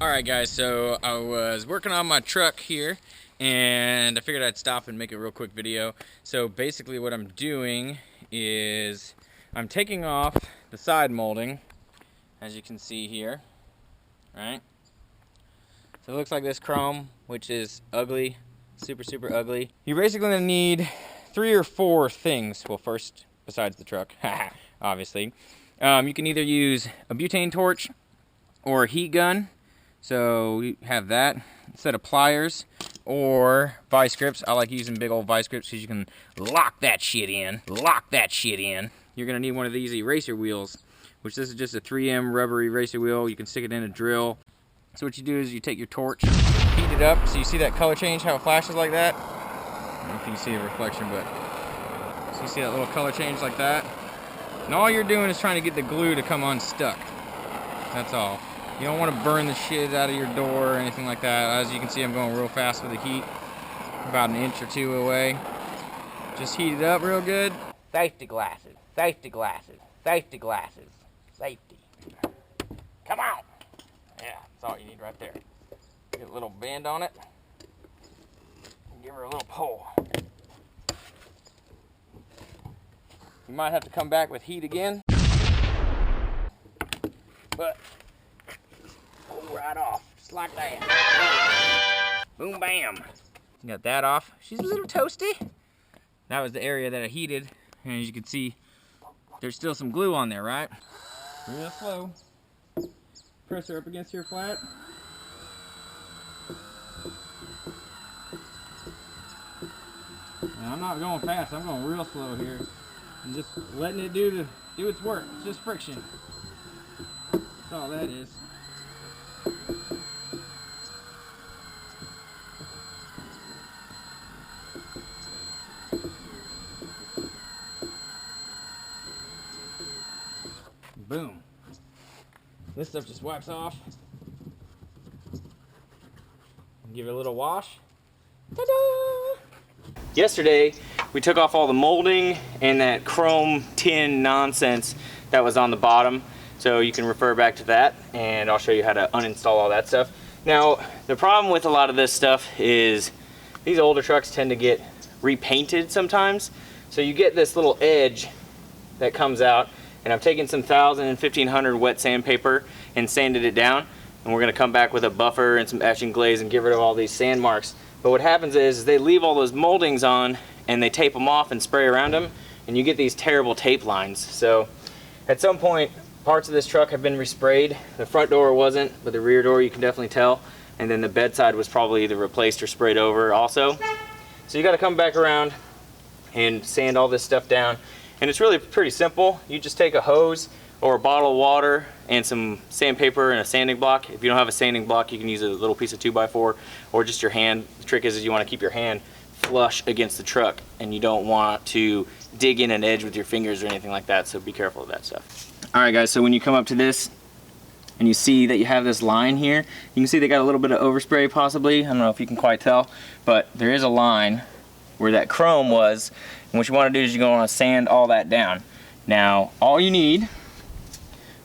Alright guys, so I was working on my truck here and I figured I'd stop and make a real quick video. So basically what I'm doing is I'm taking off the side molding, as you can see here, right? So it looks like this chrome, which is ugly, super ugly. You're basically gonna need 3 or 4 things. Well, first, besides the truck, obviously. You can either use a butane torch or a heat gun. So we have that, a set of pliers, or vice grips. I like using big old vice grips because you can lock that shit in. You're gonna need one of these eraser wheels, which this is just a 3M rubber eraser wheel. You can stick it in a drill. So what you do is you take your torch, heat it up, so you see that color change, how it flashes like that? I don't know if you can see a reflection, but so you see that little color change like that? And all you're doing is trying to get the glue to come unstuck. That's all. You don't want to burn the shit out of your door or anything like that. As you can see, I'm going real fast with the heat. About an inch or 2 away. Just heat it up real good. Safety glasses, safety glasses, safety glasses, safety. Come on. Yeah, that's all you need right there. Get a little bend on it. And give her a little pull. You might have to come back with heat again. But right off, just like that. Boom, bam. Got that off. She's a little toasty. That was the area that I heated, and as you can see, there's still some glue on there, right? Real slow. Press her up against your flat. Now, I'm not going fast. I'm going real slow here. I'm just letting it do its work. It's just friction. That's all that is. Boom. This stuff just wipes off. Give it a little wash. Ta-da! Yesterday, we took off all the molding and that chrome tin nonsense that was on the bottom. So you can refer back to that, and I'll show you how to uninstall all that stuff. Now, the problem with a lot of this stuff is these older trucks tend to get repainted sometimes. So you get this little edge that comes out, and I've taken some 1000 and 1500 wet sandpaper and sanded it down, and we're gonna come back with a buffer and some etching glaze and get rid of all these sand marks. But what happens is they leave all those moldings on and they tape them off and spray around them, and you get these terrible tape lines. So at some point, parts of this truck have been resprayed. The front door wasn't, but the rear door you can definitely tell. And then the bedside was probably either replaced or sprayed over also. So you gotta come back around and sand all this stuff down. And it's really pretty simple. You just take a hose or a bottle of water and some sandpaper and a sanding block. If you don't have a sanding block, you can use a little piece of 2x4 or just your hand. The trick is you wanna keep your hand flush against the truck, and you don't want to dig in an edge with your fingers or anything like that, so be careful of that stuff. All right guys, so when you come up to this and you see that you have this line here, you can see they got a little bit of overspray possibly. I don't know if you can quite tell, but there is a line where that chrome was, and what you want to do is you're going to sand all that down. Now, all you need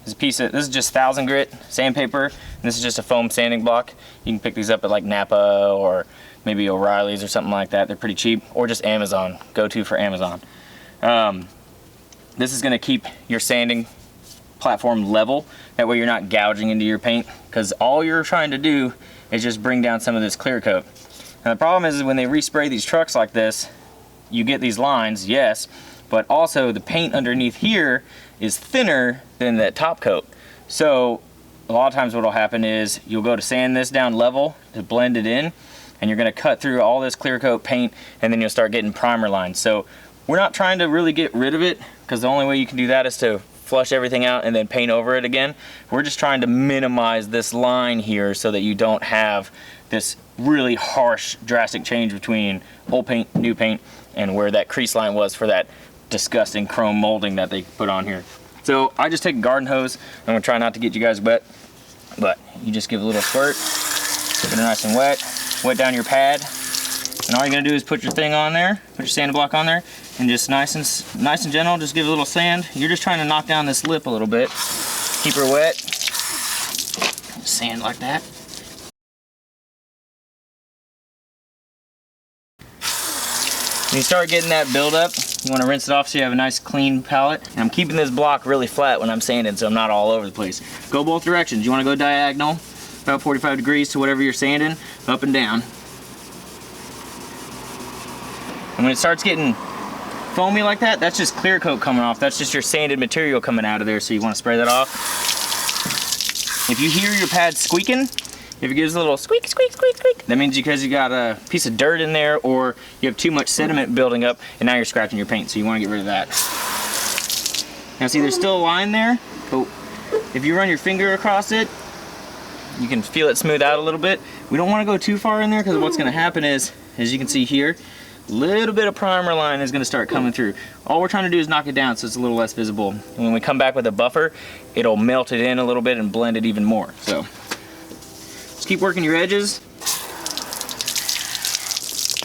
is a piece of, this is just 1000 grit sandpaper, and this is just a foam sanding block. You can pick these up at like Napa or maybe O'Reilly's or something like that. They're pretty cheap, or just Amazon, go-to for Amazon. This is going to keep your sanding platform level. That way you're not gouging into your paint, because all you're trying to do is just bring down some of this clear coat. Now the problem is when they respray these trucks like this, you get these lines, yes, but also the paint underneath here is thinner than that top coat. So a lot of times what will happen is you'll go to sand this down level to blend it in, and you're going to cut through all this clear coat paint, and then you'll start getting primer lines. So we're not trying to really get rid of it, because the only way you can do that is to flush everything out and then paint over it again. We're just trying to minimize this line here so that you don't have this really harsh, drastic change between old paint, new paint, and where that crease line was for that disgusting chrome molding that they put on here. So I just take a garden hose. I'm gonna try not to get you guys wet, but you just give a little squirt, get it nice and wet down your pad, and all you're gonna do is put your thing on there, put your sand block on there, and just nice and gentle, just give it a little sand. You're just trying to knock down this lip a little bit. Keep her wet. Sand like that. When you start getting that buildup, you want to rinse it off so you have a nice clean palette. And I'm keeping this block really flat when I'm sanding so I'm not all over the place. Go both directions. You want to go diagonal, about 45 degrees to whatever you're sanding, up and down. And when it starts getting foamy like that, that's just clear coat coming off. That's just your sanded material coming out of there, so you want to spray that off. If you hear your pad squeaking, if it gives a little squeak, squeak, squeak, squeak, that means because you got a piece of dirt in there or you have too much sediment building up and now you're scratching your paint, so you want to get rid of that. Now see, there's still a line there, but if you run your finger across it, you can feel it smooth out a little bit. We don't want to go too far in there because what's going to happen is, as you can see here, a little bit of primer line is going to start coming through. All we're trying to do is knock it down so it's a little less visible. And when we come back with a buffer, it'll melt it in a little bit and blend it even more. So just keep working your edges.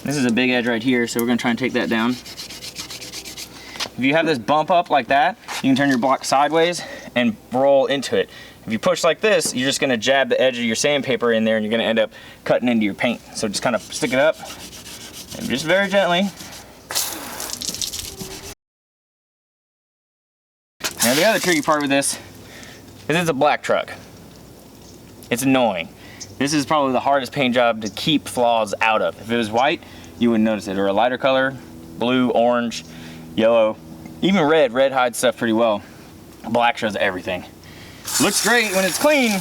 This is a big edge right here, so we're going to try and take that down. If you have this bump up like that, you can turn your block sideways and roll into it. If you push like this, you're just going to jab the edge of your sandpaper in there and you're going to end up cutting into your paint. So just kind of stick it up and just very gently. Now the other tricky part with this is it's a black truck. It's annoying. This is probably the hardest paint job to keep flaws out of. If it was white, you wouldn't notice it, or a lighter color, blue, orange, yellow, even red. Red hides stuff pretty well. Black shows everything. Looks great when it's clean.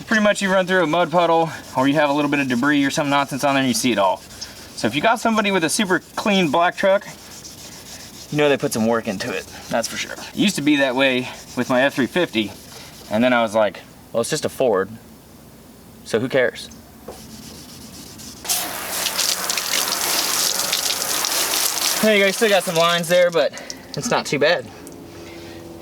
Pretty much you run through a mud puddle or you have a little bit of debris or some nonsense on there and you see it all. So if you got somebody with a super clean black truck, you know they put some work into it, that's for sure. It used to be that way with my F-350, and then I was like, well, it's just a Ford, so who cares? There you go, still got some lines there, but it's not too bad.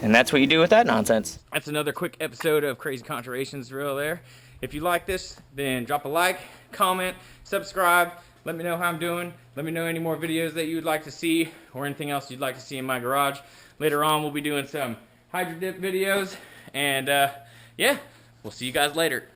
And that's what you do with that nonsense. That's another quick episode of Crazy Conjurations drill there. If you like this, then drop a like, comment, subscribe. Let me know how I'm doing. Let me know any more videos that you would like to see or anything else you'd like to see in my garage. Later on, we'll be doing some Hydro Dip videos. And yeah, we'll see you guys later.